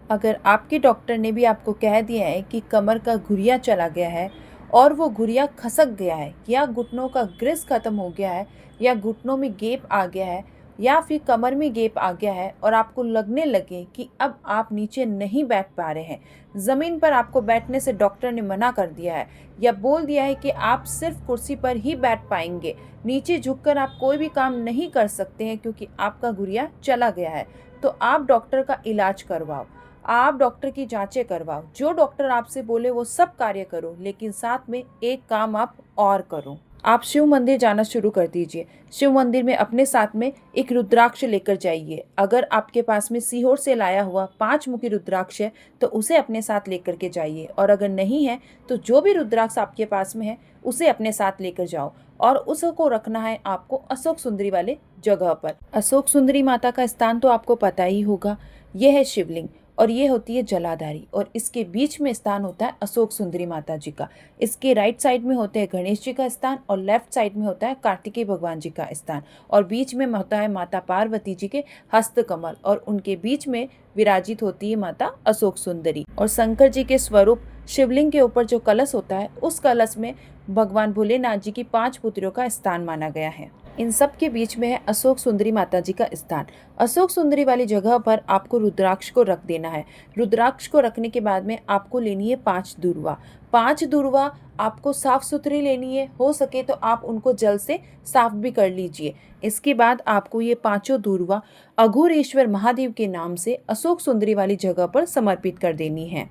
अगर आपके डॉक्टर ने भी आपको कह दिया है कि कमर का घुरिया चला गया है और वो घुरिया खसक गया है या घुटनों का ग्रिस ख़त्म हो गया है या घुटनों में गैप आ गया है या फिर कमर में गैप आ गया है और आपको लगने लगे कि अब आप नीचे नहीं बैठ पा रहे हैं, ज़मीन पर आपको बैठने से डॉक्टर ने मना कर दिया है या बोल दिया है कि आप सिर्फ कुर्सी पर ही बैठ पाएंगे, नीचे झुककर आप कोई भी काम नहीं कर सकते हैं क्योंकि आपका घुरिया चला गया है, तो आप डॉक्टर का इलाज करवाओ। आप डॉक्टर की जांचें करवाओ, जो डॉक्टर आपसे बोले वो सब कार्य करो, लेकिन साथ में एक काम आप और करो। आप शिव मंदिर जाना शुरू कर दीजिए। शिव मंदिर में अपने साथ में एक रुद्राक्ष लेकर जाइए। अगर आपके पास में सीहोर से लाया हुआ 5 मुखी रुद्राक्ष है तो उसे अपने साथ लेकर के जाइए, और अगर नहीं है तो जो भी रुद्राक्ष आपके पास में है उसे अपने साथ लेकर जाओ और उसको रखना है आपको अशोक सुंदरी वाले जगह पर। अशोक सुंदरी माता का स्थान तो आपको पता ही होगा, यह है शिवलिंग और ये होती है जलाधारी, और इसके बीच में स्थान होता है अशोक सुंदरी माता जी का। इसके राइट साइड में होते हैं गणेश जी का स्थान और लेफ्ट साइड में होता है कार्तिकेय भगवान जी का स्थान, और बीच में होता है माता पार्वती जी के हस्त कमल, और उनके बीच में विराजित होती है माता अशोक सुंदरी। और शंकर जी के स्वरूप शिवलिंग के ऊपर जो कलश होता है उस कलश में भगवान भोलेनाथ जी की 5 पुत्रियों का स्थान माना गया है। इन सब के बीच में है अशोक सुंदरी माता जी का स्थान। अशोक सुंदरी वाली जगह पर आपको रुद्राक्ष को रख देना है। रुद्राक्ष को रखने के बाद में आपको लेनी है 5 दूर्वा। 5 दूर्वा आपको साफ सुथरी लेनी है, हो सके तो आप उनको जल से साफ भी कर लीजिए। इसके बाद आपको ये 5 दूर्वा अघोरेश्वर महादेव के नाम से अशोक सुंदरी वाली जगह पर समर्पित कर देनी है।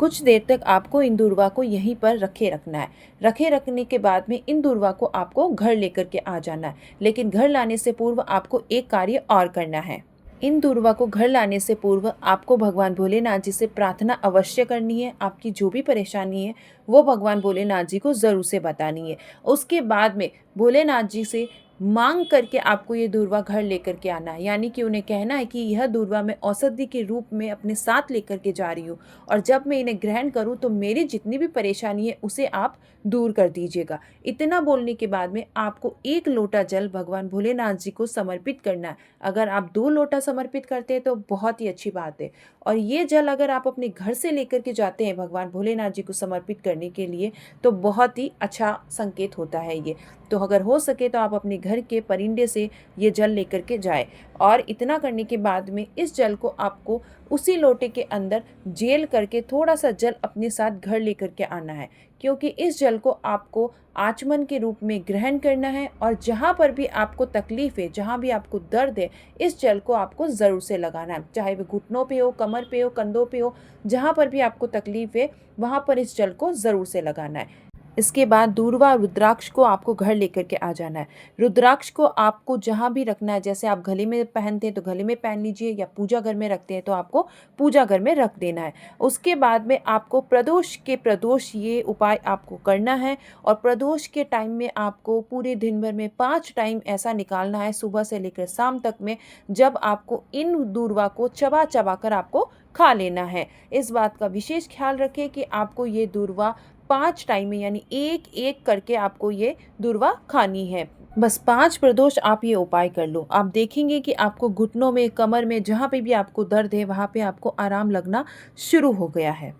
कुछ देर तक आपको इन दूर्वा को यहीं पर रखे रखना है। रखे रखने के बाद में इन दूर्वा को आपको घर लेकर के आ जाना है, लेकिन घर लाने से पूर्व आपको एक कार्य और करना है। इन दूर्वा को घर लाने से पूर्व आपको भगवान भोलेनाथ जी से प्रार्थना अवश्य करनी है। आपकी जो भी परेशानी है वो भगवान भोलेनाथ जी को ज़रूर से बतानी है। उसके बाद में भोलेनाथ जी से मांग करके आपको ये दूर्वा घर लेकर के आना है, यानी कि उन्हें कहना है कि यह दूर्वा मैं औषधि के रूप में अपने साथ लेकर के जा रही हूँ, और जब मैं इन्हें ग्रहण करूँ तो मेरी जितनी भी परेशानी है उसे आप दूर कर दीजिएगा। इतना बोलने के बाद में आपको 1 लोटा जल भगवान भोलेनाथ जी को समर्पित करना है। अगर आप 2 लोटा समर्पित करते हैं तो बहुत ही अच्छी बात है, और ये जल अगर आप अपने घर से लेकर के जाते हैं भगवान भोलेनाथ जी को समर्पित करने के लिए तो बहुत ही अच्छा संकेत होता है ये। तो अगर हो सके तो आप अपने घर के परिंदे से ये जल लेकर के जाए, और इतना करने के बाद में इस जल को आपको उसी लोटे के अंदर जेल करके थोड़ा सा जल अपने साथ घर लेकर के आना है, क्योंकि इस जल को आपको आचमन के रूप में ग्रहण करना है। और जहाँ पर भी आपको तकलीफ है, जहाँ भी आपको दर्द है, इस जल को आपको ज़रूर से लगाना है, चाहे वो घुटनों पे हो, कमर पे हो, कंधों पे हो, जहाँ पर भी आपको तकलीफ है वहाँ पर इस जल को ज़रूर से लगाना है। इसके बाद दूर्वा रुद्राक्ष को आपको घर लेकर के आ जाना है। रुद्राक्ष को आपको जहाँ भी रखना है, जैसे आप गले में पहनते हैं तो गले में पहन लीजिए, या पूजा घर में रखते हैं तो आपको पूजा घर में रख देना है। उसके बाद में आपको प्रदोष ये उपाय आपको करना है, और प्रदोष के टाइम में आपको पूरे दिन भर में 5 टाइम ऐसा निकालना है सुबह से लेकर शाम तक में, जब आपको इन दूर्वा को चबा चबा कर आपको खा लेना है। इस बात का विशेष ख्याल रखें कि आपको ये दूर्वा 5 टाइम में, यानी एक एक करके आपको ये दूर्वा खानी है। बस 5 प्रदोष आप ये उपाय कर लो, आप देखेंगे कि आपको घुटनों में, कमर में, जहाँ पे भी आपको दर्द है वहाँ पे आपको आराम लगना शुरू हो गया है।